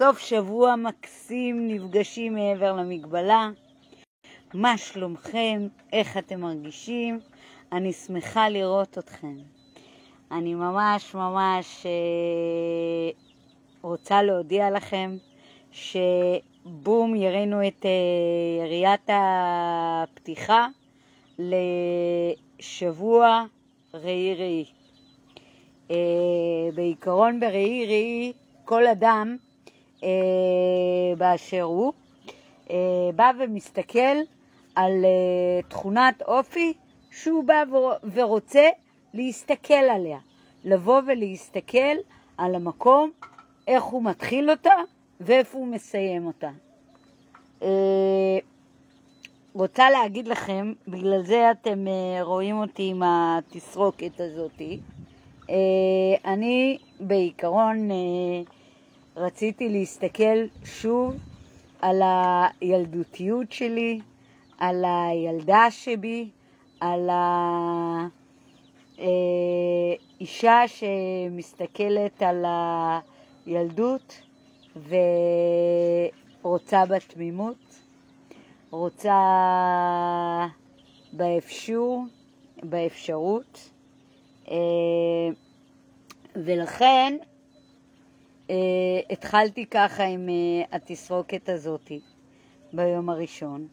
סוף שבוע מקסים, נפגשים מעבר למגבלה. מה שלומכם? איך אתם מרגישים? אני שמחה לראות אתכם. אני ממש רוצה להודיע לכם שבום יראינו את יריית הפתיחה לשבוע ראי. בעיקרון בראי כל אדם באשר הוא בא ומסתכל על תכונת אופי שהוא בא ורוצה להסתכל עליה, לבוא ולהסתכל על המקום, איך הוא מתחיל אותה ואיפה הוא מסיים אותה. רוצה להגיד לכם, בגלל זה אתם רואים אותי עם התסרוקת הזאתי, אני בעיקרון רציתי להסתכל שוב על הילדותיות שלי, על הילדה שבי, על האישה שמסתכלת על הילדות ורוצה בתמימות, רוצה באפשרות, ולכן התחלתי ככה עם התסרוקת הזאתי ביום הראשון,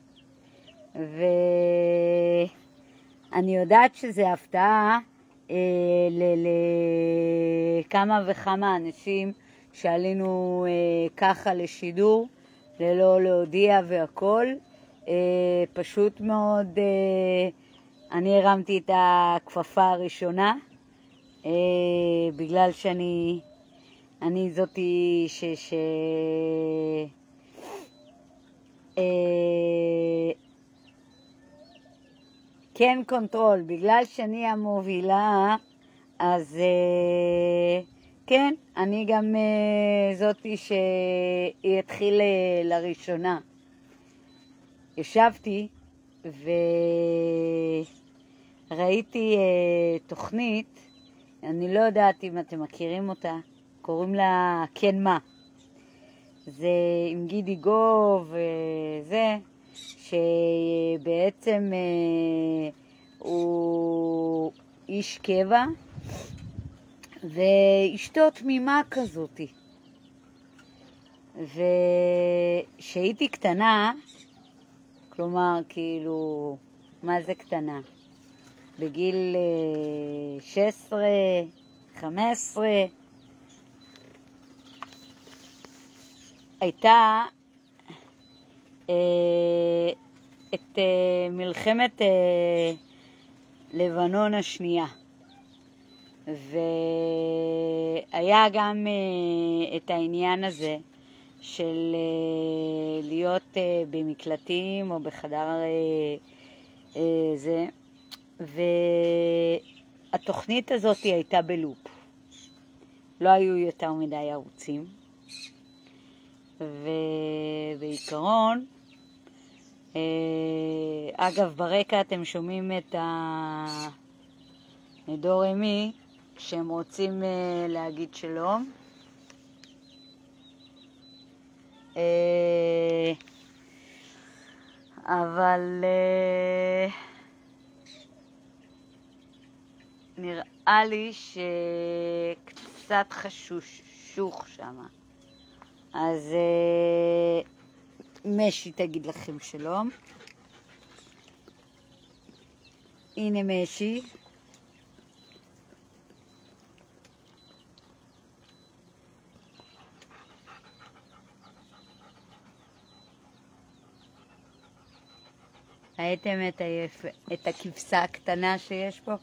ואני יודעת שזה הפתעה לכמה וכמה אנשים שעלינו ככה לשידור ללא להודיע והכל. פשוט מאוד אני הרמתי את הכפפה הראשונה, בגלל שאני זאתי כן קונטרול, בגלל שאני המובילה, אז כן, אני גם זאתי שהיא התחיל לראשונה. ישבתי וראיתי תוכנית, אני לא יודעת אם אתם מכירים אותה, קוראים לה כן מה. זה עם גידי גוב וזה, שבעצם הוא איש קבע, ואשתו תמימה כזאתי. ושהייתי קטנה, כלומר, כאילו, מה זה קטנה? בגיל 16, 15, הייתה את מלחמת לבנון השנייה. והיה גם את העניין הזה של להיות במקלטים או בחדר זה, והתוכנית הזאת הייתה בלופ. לא היו יותר מדי ערוצים, ובעיקרון, אגב, ברקע אתם שומעים את דור אמי שהם רוצים להגיד שלום. אבל נראה לי שקצת חשוך שמה. אז משי תגיד לכם שלום. הנה משי. ראיתם את הכבשה הקטנה שיש פה?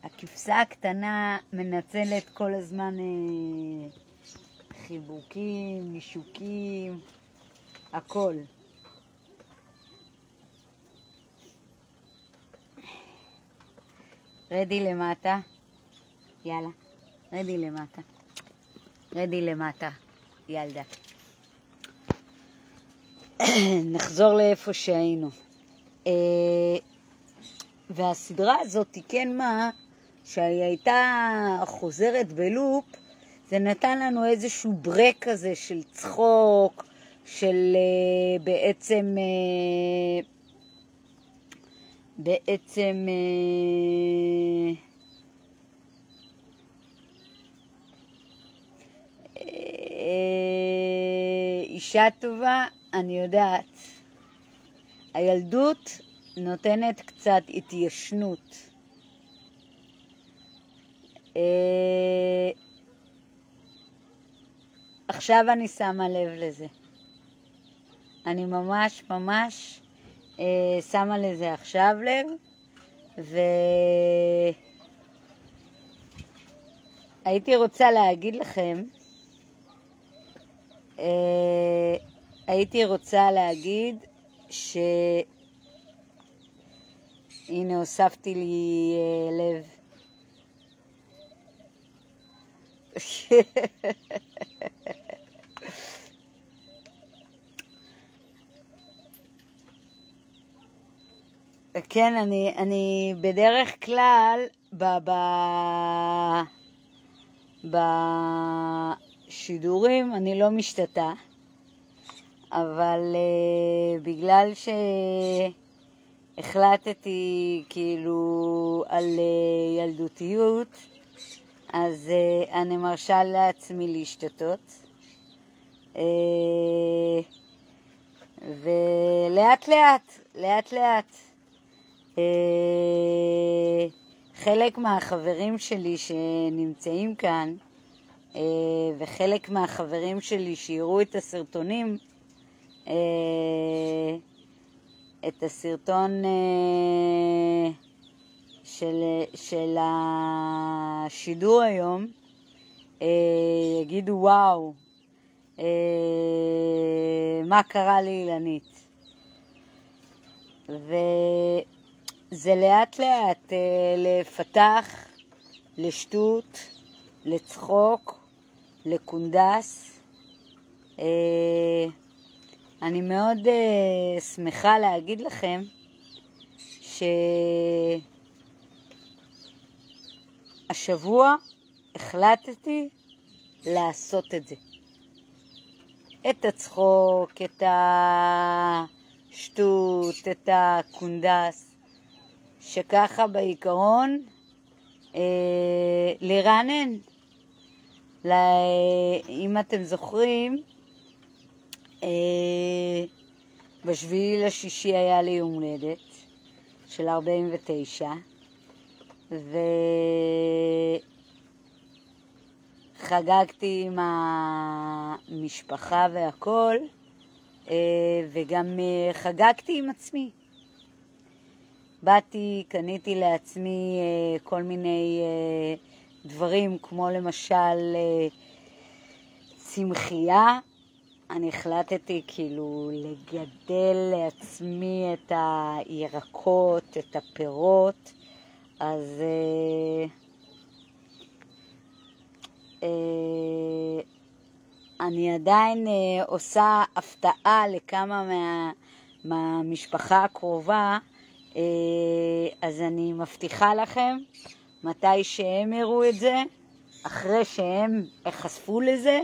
הכבשה הקטנה מנצלת כל הזמן חיבוקים, נישוקים, הכל. רדי למטה. יאללה, רדי למטה. רדי למטה, ילדה. נחזור לאיפה שהיינו. והסדרה הזאת, כן מה, שהיא הייתה חוזרת בלופ, זה נתן לנו איזשהו ברק כזה של צחוק, של בעצם אישה טובה, אני יודעת. הילדות נותנת קצת התיישנות. עכשיו אני שמה לב לזה. אני ממש שמה לזה עכשיו לב, והייתי רוצה להגיד לכם, הנה הוספתי לי לב. כן, אני בדרך כלל בשידורים אני לא משתתה, אבל בגלל שהחלטתי כאילו על ילדותיות, אז אני מרשה לעצמי להשתתות. ולאט לאט חלק מהחברים שלי שנמצאים כאן, וחלק מהחברים שלי שיראו את הסרטונים, את הסרטון של השידור היום, יגידו וואו, מה קרה לאילנית. וזה לאט לאט לפתח, לשטות, לצחוק, לקונדס. אני מאוד שמחה להגיד לכם שהשבוע החלטתי לעשות את זה. את הצחוק, את השטות, את הקונדס, שככה בעיקרון לרענן. אם אתם זוכרים, בשבילי לשישי היה לי יום הולדת של 49, וחגגתי עם המשפחה והכל, וגם חגגתי עם עצמי. באתי, קניתי לעצמי כל מיני דברים, כמו למשל צמחייה. אני החלטתי כאילו לגדל לעצמי את הירקות, את הפירות, אז אני עדיין עושה הפתעה לכמה מהמשפחה הקרובה, אז אני מבטיחה לכם, מתי שהם יראו את זה, אחרי שהם יחשפו לזה,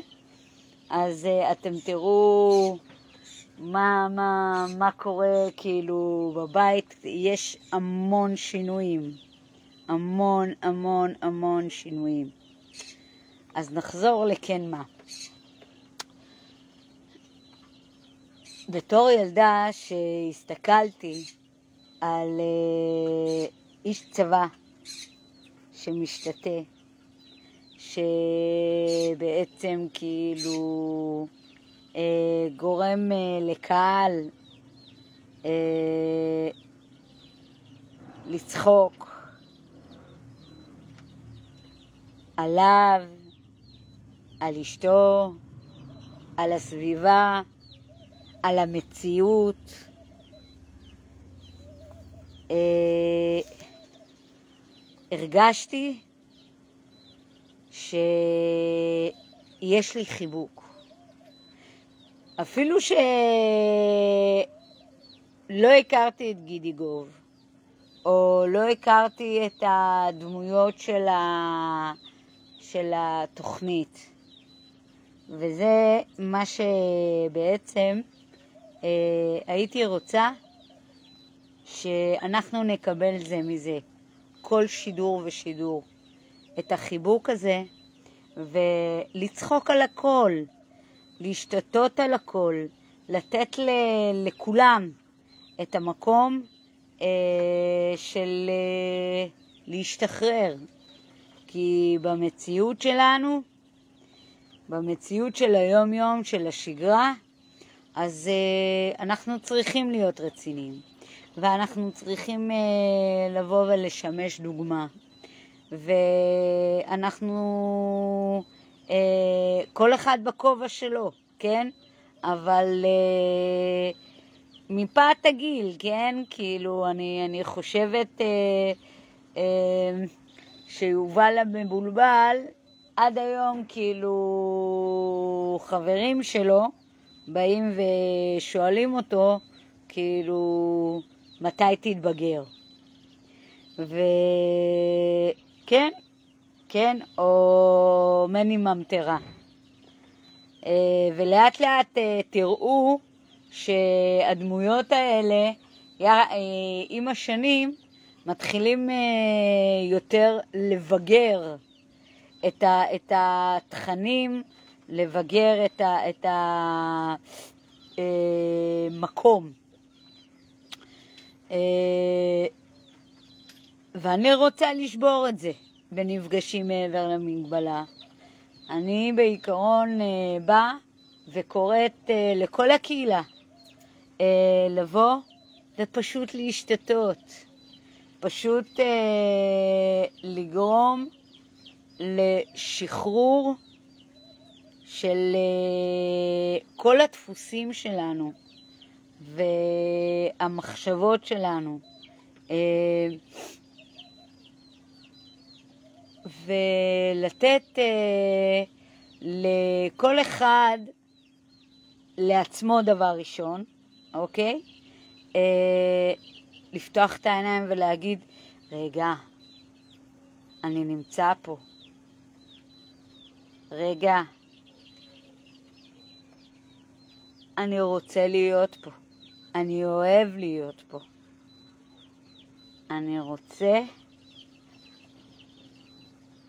אז אתם תראו מה קורה כאילו בבית. יש המון שינויים, המון שינויים. אז נחזור לכן מה. בתור ילדה שהסתכלתי על איש צבא שמשתתה, שבעצם כאילו גורם לקהל לצחוק עליו, על אשתו, על הסביבה, על המציאות. הרגשתי שיש לי חיבוק. אפילו שלא הכרתי את גידי גוב, או לא הכרתי את הדמויות של התוכנית, וזה מה שבעצם הייתי רוצה שאנחנו נקבל זה מזה, כל שידור ושידור, את החיבוק הזה, ולצחוק על הכל, להשתתות על הכל, לתת לכולם את המקום של להשתחרר. כי במציאות שלנו, במציאות של היום יום, של השגרה, אז אנחנו צריכים להיות רציניים, ואנחנו צריכים לבוא ולשמש דוגמה. ואנחנו, כל אחד בכובע שלו, כן? אבל מפאת הגיל, כן? כאילו, אני חושבת שיובל המבולבל, עד היום, כאילו, חברים שלו באים ושואלים אותו, כאילו, מתי תתבגר? וכן, כן, או מני ממטרה. ולאט לאט תראו שהדמויות האלה, עם השנים, מתחילים יותר לבגר את התכנים, לבגר את המקום. ואני רוצה לשבור את זה בנפגשים מעבר למגבלה. אני בעיקרון באה וקוראת לכל הקהילה לבוא ופשוט להשתתות. פשוט לגרום לשחרור של כל הדפוסים שלנו והמחשבות שלנו. ולתת לכל אחד לעצמו דבר ראשון, אוקיי? לפתוח את העיניים ולהגיד, רגע, אני נמצא פה. רגע, אני רוצה להיות פה. אני אוהב להיות פה. אני רוצה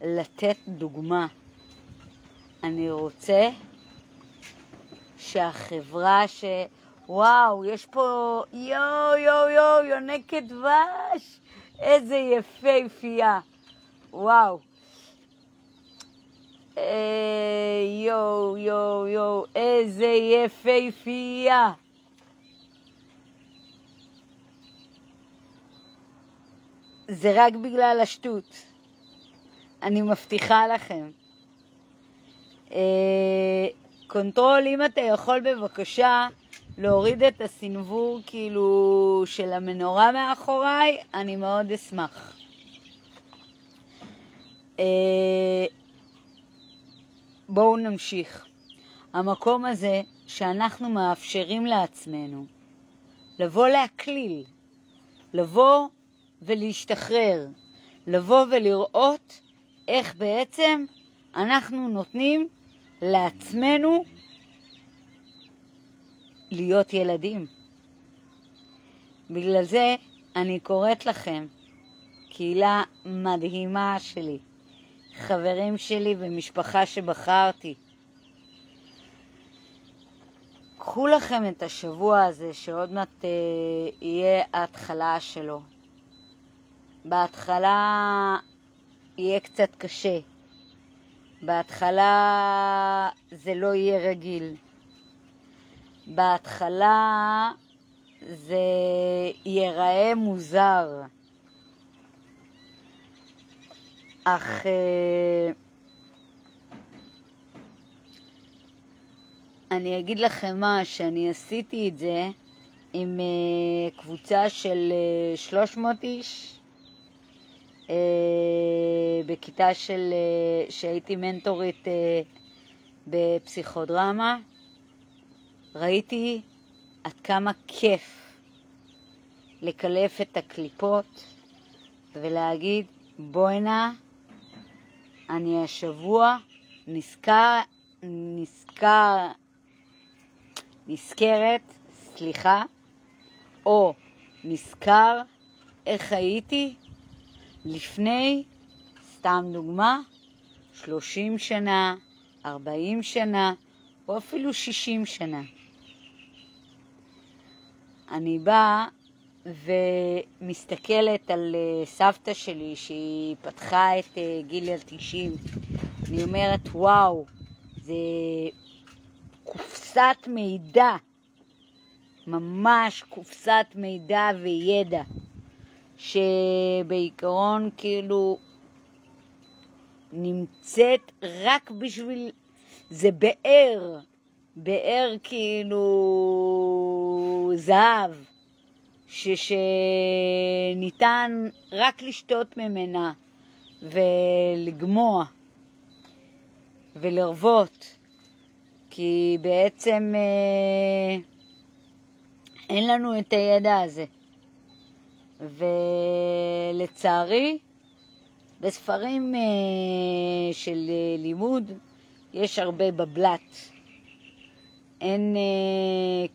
לתת דוגמה. אני רוצה שהחברה וואו, יש פה יונקת דבש, איזה יפהפייה. וואו. איזה יפהפייה. זה רק בגלל השטות. אני מבטיחה לכם. קונטרול, אם אתה יכול בבקשה להוריד את הסנבור כאילו של המנורה מאחוריי, אני מאוד אשמח. בואו נמשיך. המקום הזה שאנחנו מאפשרים לעצמנו לבוא להקליל, לבוא ולהשתחרר, לבוא ולראות איך בעצם אנחנו נותנים לעצמנו להיות ילדים. בגלל זה אני קוראת לכם, קהילה מדהימה שלי, חברים שלי ומשפחה שבחרתי, קחו לכם את השבוע הזה שעוד מעט יהיה ההתחלה שלו. בהתחלה יהיה קצת קשה. בהתחלה זה לא יהיה רגיל. בהתחלה זה ייראה מוזר. אך אני אגיד לכם מה, שאני עשיתי את זה עם קבוצה של 300 איש בכיתה שהייתי מנטורית בפסיכודרמה. ראיתי עד כמה כיף לקלף את הקליפות ולהגיד, בואי נא, אני השבוע נזכרת, סליחה, או נזכר איך הייתי לפני, סתם דוגמה, 30 שנה, 40 שנה, או אפילו 60 שנה. אני באה ומסתכלת על סבתא שלי שהיא פתחה את גיל 90. אני אומרת, וואו, זה קופסת מידע, ממש קופסת מידע וידע, שבעיקרון כאילו נמצאת רק בשביל, זה באר כאילו זהב, שניתן רק לשתות ממנה ולגמוע ולרבות, כי בעצם אין לנו את הידע הזה. ולצערי, בספרים של לימוד יש הרבה בבלט. אין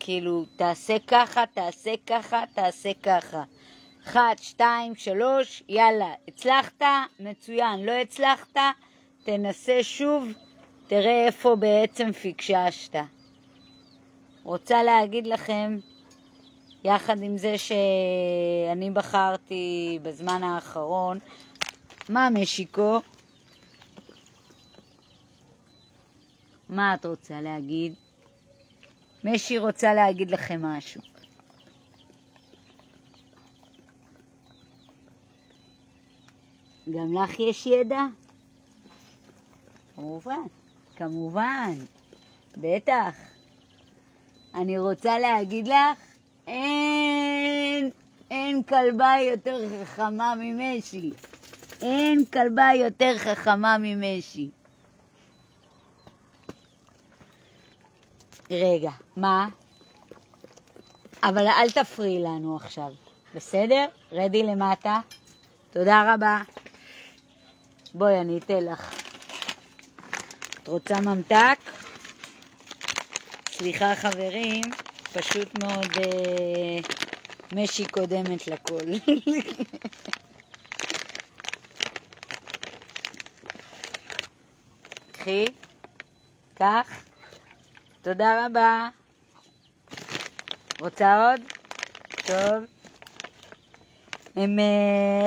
כאילו, תעשה ככה, תעשה ככה, תעשה ככה. 1, 2, 3, יאללה, הצלחת, מצוין, לא הצלחת, תנסה שוב, תראה איפה בעצם פיקששת. רוצה להגיד לכם, יחד עם זה שאני בחרתי בזמן האחרון, מה משיקו? מה את רוצה להגיד? משי רוצה להגיד לכם משהו. גם לך יש ידע? כמובן, כמובן, בטח. אני רוצה להגיד לך, אין כלבה יותר חכמה ממשי. אין כלבה יותר חכמה ממשי. רגע, מה? אבל אל תפריעי לנו עכשיו, בסדר? רדי למטה. תודה רבה. בואי, אני אתן לך. את רוצה ממתק? סליחה חברים, פשוט מאוד משי קודמת לכל. קחי, כך. תודה רבה. רוצה עוד? טוב. הם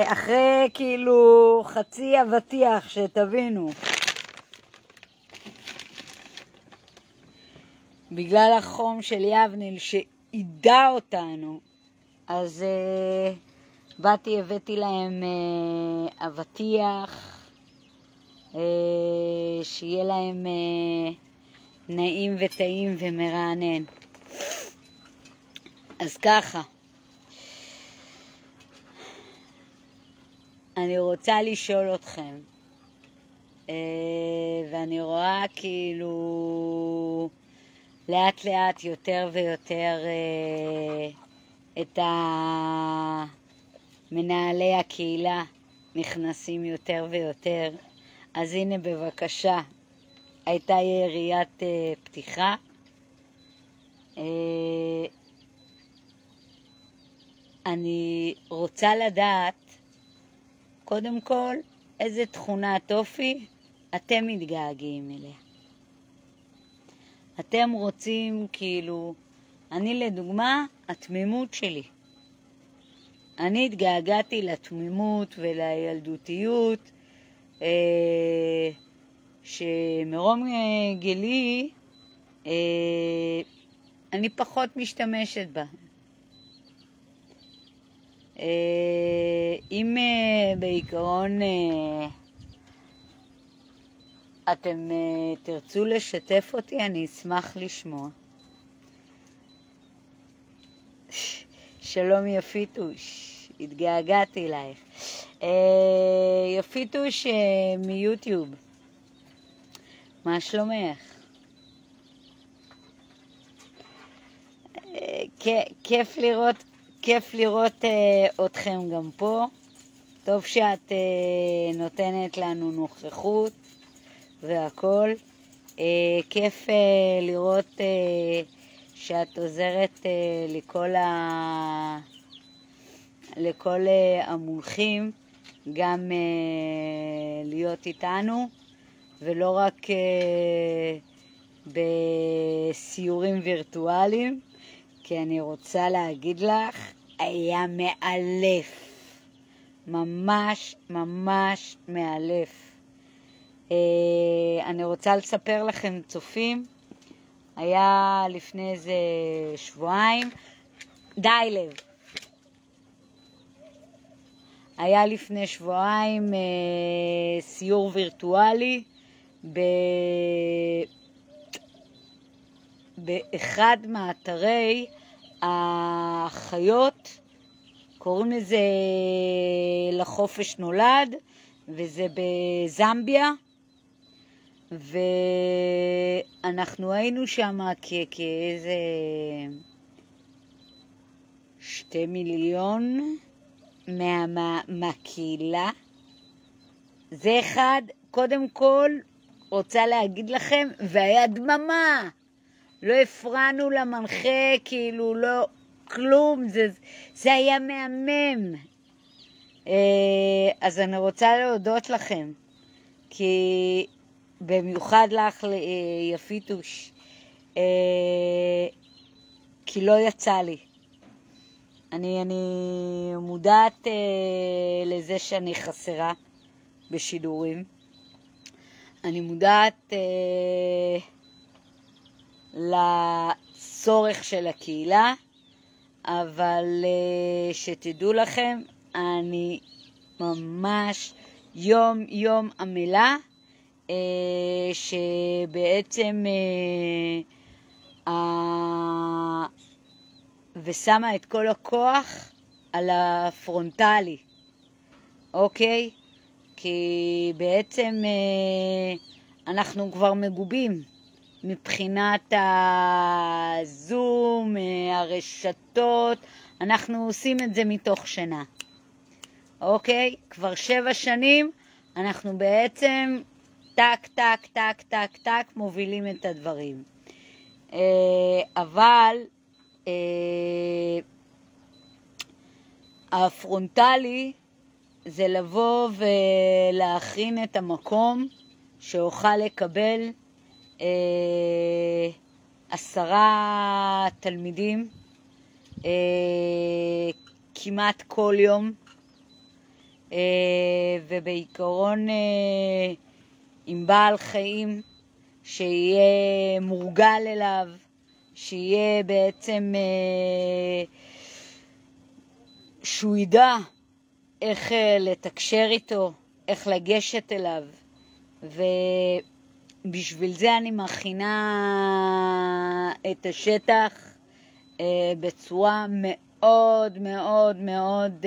אחרי כאילו חצי אבטיח, שתבינו. בגלל החום של יבניל שעידה אותנו, אז באתי, הבאתי להם אבטיח, שיהיה להם נעים וטעים ומרענן. אז ככה, אני רוצה לשאול אתכם, ואני רואה כאילו לאט לאט יותר ויותר את מנהלי הקהילה נכנסים יותר ויותר. אז הנה בבקשה, הייתה יריית פתיחה. אני רוצה לדעת, קודם כל, איזה תכונת אופי אתם מתגעגעים אליה. אתם רוצים כאילו, אני לדוגמה, התמימות שלי. אני התגעגעתי לתמימות ולילדותיות, שמרום גילי אני פחות משתמשת בה. אם בעיקרון אתם תרצו לשתף אותי, אני אשמח לשמוע. שלום יפיתוש, התגעגעתי אלייך. יפיתוש מיוטיוב, מה שלומך? כיף לראות אתכם גם פה. טוב שאת נותנת לנו נוכחות והכל. כיף לראות שאת עוזרת לכל המומחים גם להיות איתנו, ולא רק בסיורים וירטואליים, כי אני רוצה להגיד לך, היה מאלף, ממש ממש מאלף. אני רוצה לספר לכם, צופים, היה לפני איזה שבועיים, די לב, היה לפני שבועיים סיור וירטואלי באחד מאתרי החיות, קוראים לזה לחופש נולד, וזה בזמביה, ואנחנו היינו שם כאיזה 2 מיליון מהקהילה. זה אחד, קודם כל רוצה להגיד לכם, והיה דממה, לא הפרענו למנחה, כאילו לא כלום, זה היה מהמם. אז אני רוצה להודות לכם, כי במיוחד לך יפיתוש, כי לא יצא לי. אני מודעת לזה שאני חסרה בשידורים. אני מודעת לצורך של הקהילה, אבל שתדעו לכם, אני ממש יום עמלה, שבעצם ושמה את כל הכוח על הפרונטלי, אוקיי? כי בעצם אנחנו כבר מגובים מבחינת הזום, הרשתות, אנחנו עושים את זה מתוך שנה, אוקיי? כבר 7 שנים אנחנו בעצם טק טק טק טק טק מובילים את הדברים, אבל הפרונטלי זה לבוא ולהכין את המקום שאוכל לקבל 10 תלמידים כמעט כל יום, ובעיקרון עם בעל חיים שיהיה מורגל אליו, שיהיה בעצם שהוא ידע איך לתקשר איתו, איך לגשת אליו, ובשביל זה אני מכינה את השטח בצורה מאוד מאוד מאוד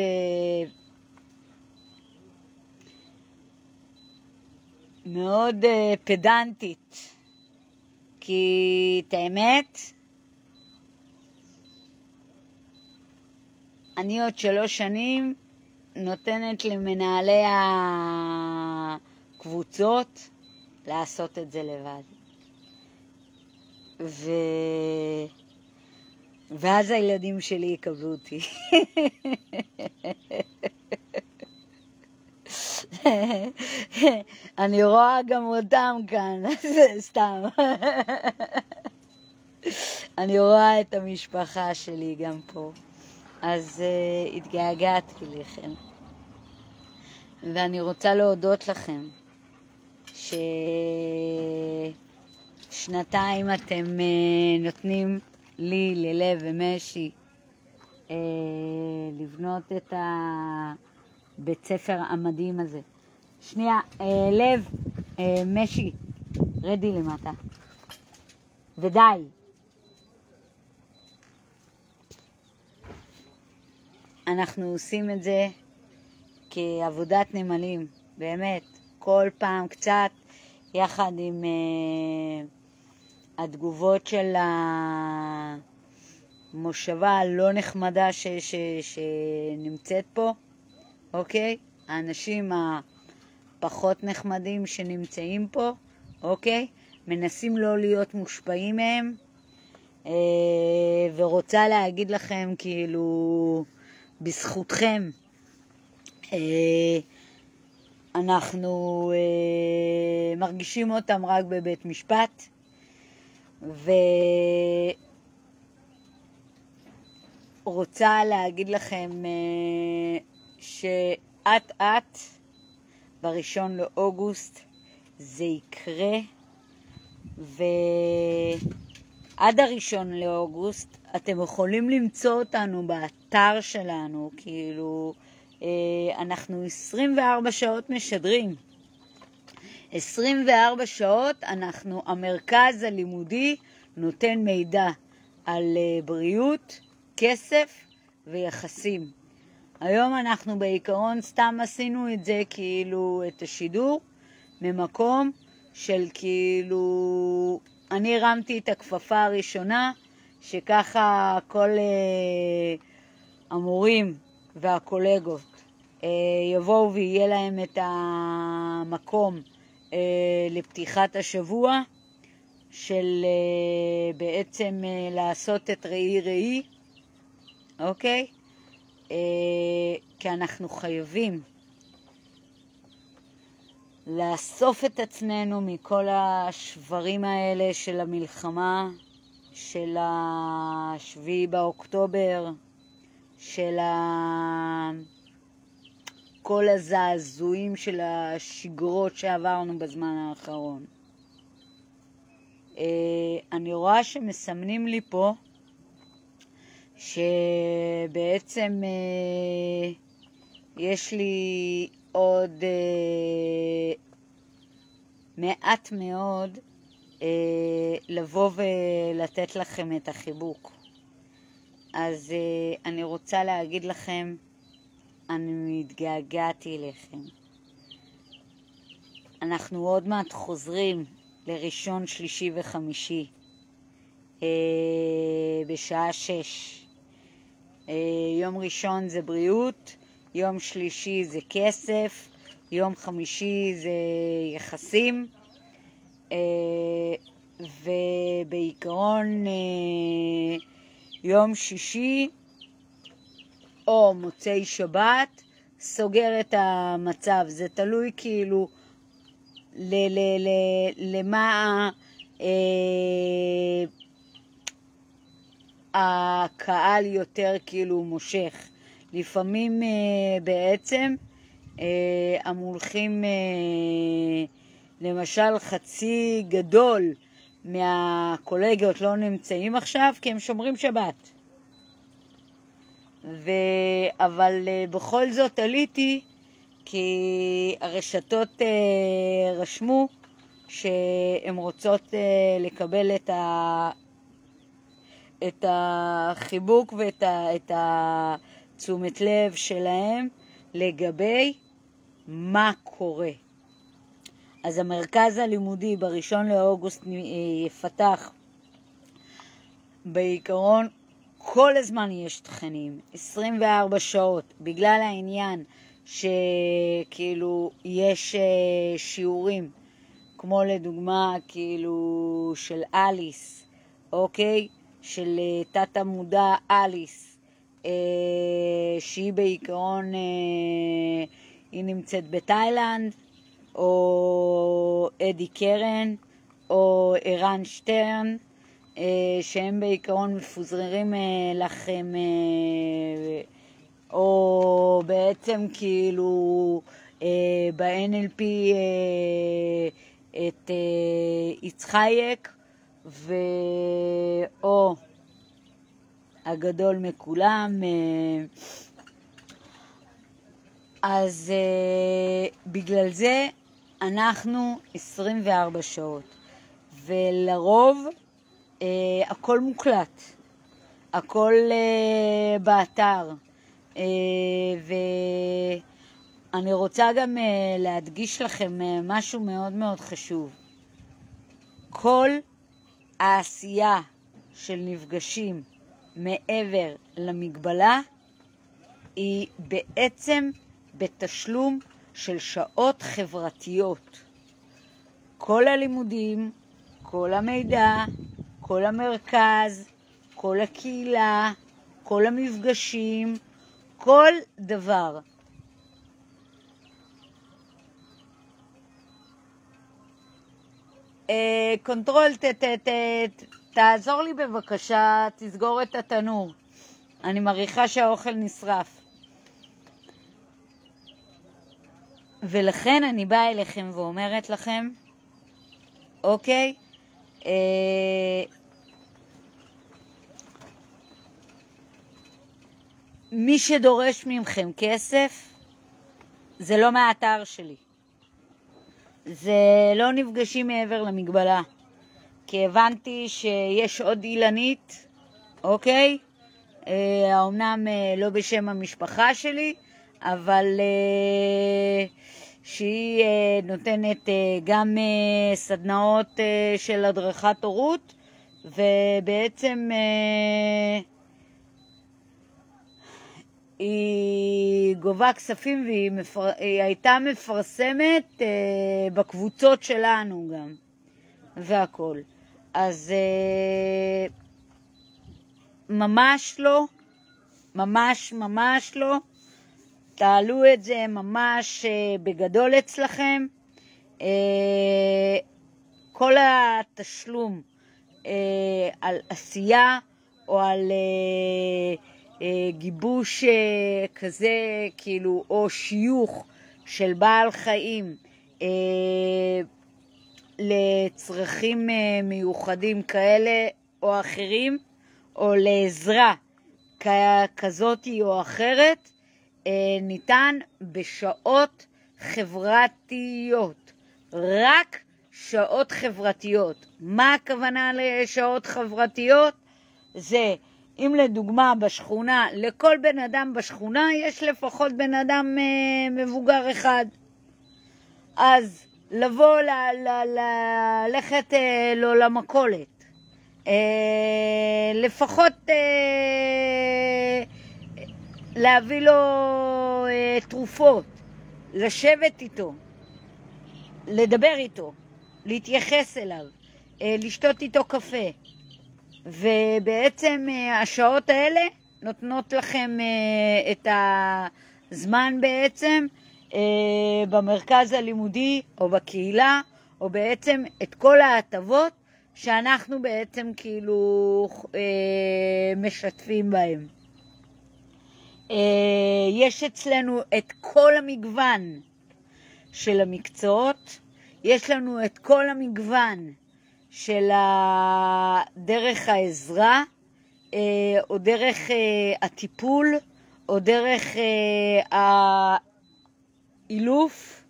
מאוד פדנטית, כי את האמת, אני עוד 3 שנים נותנת למנהלי הקבוצות לעשות את זה לבד. ואז הילדים שלי יקבלו אותי. אני רואה גם אותם כאן, סתם. אני רואה את המשפחה שלי גם פה. אז התגעגעתי לכם. ואני רוצה להודות לכם ששנתיים אתם נותנים לי, ללב ומשי, לבנות את הבית ספר המדהים הזה. שנייה, לב, משי, רדי למטה. ודי. אנחנו עושים את זה כעבודת נמלים, באמת, כל פעם קצת, יחד עם התגובות של המושבה הלא נחמדה שנמצאת פה, אוקיי? האנשים הפחות נחמדים שנמצאים פה, אוקיי? מנסים לא להיות מושפעים מהם, ורוצה להגיד לכם כאילו בזכותכם אנחנו מרגישים אותם רק בבית משפט, ורוצה להגיד לכם שאת ב1 לאוגוסט זה יקרה, ועד 1 לאוגוסט אתם יכולים למצוא אותנו באתר שלנו, כאילו אנחנו 24 שעות משדרים. 24 שעות המרכז הלימודי נותן מידע על בריאות, כסף ויחסים. היום אנחנו בעיקרון סתם עשינו את זה, כאילו את השידור, ממקום של כאילו, אני הרמתי את הכפפה הראשונה, שככה כל המורים והקולגות יבואו ויהיה להם את המקום לפתיחת השבוע, של בעצם לעשות את ראי, אוקיי? כי אנחנו חייבים לאסוף את עצמנו מכל השברים האלה של המלחמה, של 7 באוקטובר, של כל הזעזועים של השגרות שעברנו בזמן האחרון. אני רואה שמסמנים לי פה שבעצם יש לי עוד מעט מאוד לבוא ולתת לכם את החיבוק. אז אני רוצה להגיד לכם, אני מתגעגעתי אליכם. אנחנו עוד מעט חוזרים לראשון, שלישי וחמישי בשעה 6. יום ראשון זה בריאות, יום שלישי זה כסף, יום חמישי זה יחסים, ובעיקרון יום שישי או מוצאי שבת סוגר את המצב. זה תלוי כאילו למה הקהל יותר כאילו מושך. לפעמים בעצם המולכים, למשל חצי גדול מהקולגות לא נמצאים עכשיו כי הם שומרים שבת, אבל בכל זאת עליתי כי הרשתות רשמו שהן רוצות לקבל את החיבוק ואת התשומת לב שלהם לגבי מה קורה. אז המרכז הלימודי ב1 לאוגוסט יפתח. בעיקרון כל הזמן יש תכנים, 24 שעות, בגלל העניין שכאילו יש שיעורים, כמו לדוגמה כאילו של אליס, אוקיי? של תת המודע אליס, שהיא בעיקרון היא נמצאת בתאילנד, או אדי קרן, או ערן שטרן, שהם בעיקרון מפוזרים לכם, או בעצם כאילו ב-NLP את יצחייק, או הגדול מכולם. אז בגלל זה אנחנו 24 שעות, ולרוב הכל מוקלט, הכל באתר, ואני רוצה גם להדגיש לכם משהו מאוד מאוד חשוב. כל העשייה של נפגשים מעבר למגבלה היא בעצם בתשלום של שעות חברתיות. כל הלימודים, כל המידע, כל המרכז, כל הקהילה, כל המפגשים, כל דבר. קונטרול, תעזור לי בבקשה, תסגור את התנור. אני מריחה שהאוכל נשרף. ולכן אני באה אליכם ואומרת לכם, אוקיי, מי שדורש ממכם כסף, זה לא מהאתר שלי. זה לא נפגשים מעבר למגבלה. כי הבנתי שיש עוד אילנית, אוקיי? האומנם לא בשם המשפחה שלי, אבל שהיא נותנת גם סדנאות של הדרכת הורות, ובעצם היא גובה כספים והיא הייתה מפרסמת בקבוצות שלנו גם, והכל. אז ממש לא, ממש לא. תעלו את זה ממש בגדול אצלכם. כל התשלום על עשייה או על גיבוש כזה, כאילו, או שיוך של בעל חיים לצרכים מיוחדים כאלה או אחרים, או לעזרה כזאת או אחרת, ניתן בשעות חברתיות. רק שעות חברתיות. מה הכוונה לשעות חברתיות? זה, אם לדוגמה בשכונה, לכל בן אדם בשכונה יש לפחות בן אדם מבוגר אחד. אז לבוא ללכת לו למכולת. לפחות להביא לו תרופות, לשבת איתו, לדבר איתו, להתייחס אליו, לשתות איתו קפה. ובעצם השעות האלה נותנות לכם את הזמן בעצם במרכז הלימודי או בקהילה, או בעצם את כל ההטבות שאנחנו בעצם כאילו משתפים בהם. יש אצלנו את כל המגוון של המקצועות, יש לנו את כל המגוון של דרך העזרה, או דרך הטיפול, או דרך האילוף.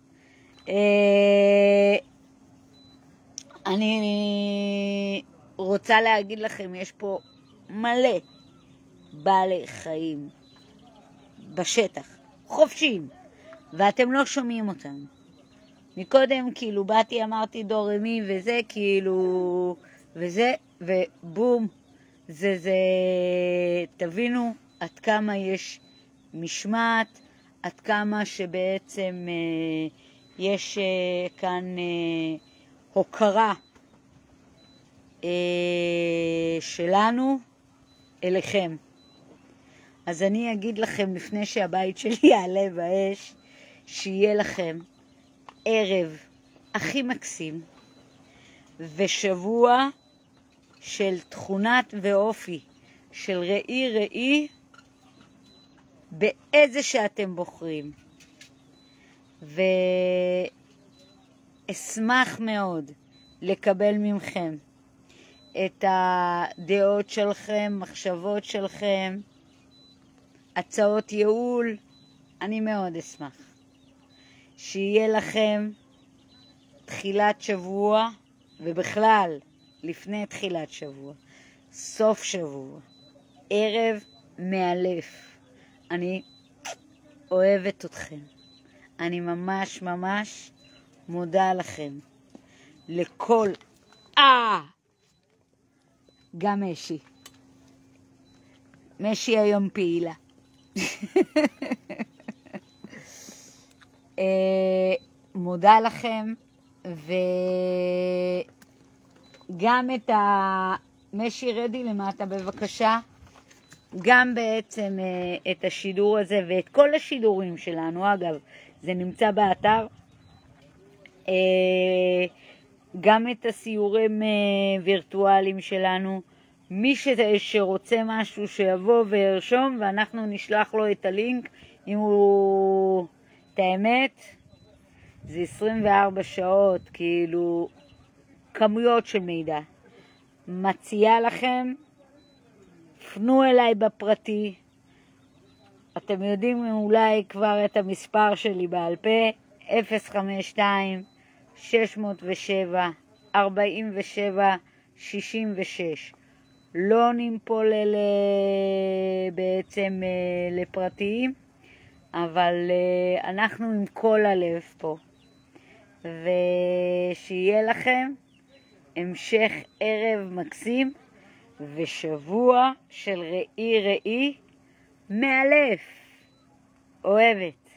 אני רוצה להגיד לכם, יש פה מלא בעלי חיים בשטח, חופשיים, ואתם לא שומעים אותם. מקודם כאילו באתי, אמרתי דורמי וזה כאילו, וזה, ובום, זה, תבינו עד כמה יש משמעת, עד כמה שבעצם יש כאן הוקרה שלנו אליכם. אז אני אגיד לכם לפני שהבית שלי יעלה באש, שיהיה לכם ערב הכי מקסים ושבוע של תכונת ואופי של ראי באיזה שאתם בוחרים. ואשמח מאוד לקבל ממכם את הדעות שלכם, מחשבות שלכם, הצעות ייעול. אני מאוד אשמח. שיהיה לכם תחילת שבוע, ובכלל לפני תחילת שבוע, סוף שבוע, ערב מאלף. אני אוהבת אתכם. אני ממש ממש מודה לכם. לכל גם משי היום פעילה. מודה לכם, גם את משי רדי למטה בבקשה, גם בעצם את השידור הזה ואת כל השידורים שלנו, אגב, זה נמצא באתר, גם את הסיורים וירטואליים שלנו, מי שרוצה משהו שיבוא וירשום ואנחנו נשלח לו את הלינק, אם הוא, את האמת, זה 24 שעות, כאילו כמויות של מידע. מציעה לכם, פנו אליי בפרטי, אתם יודעים אולי כבר את המספר שלי בעל פה, 052-607-47-66. לא נימפול בעצם לפרטיים, אבל אנחנו עם כל הלב פה. ושיהיה לכם המשך ערב מקסים ושבוע של ראי מאלף. אוהבת.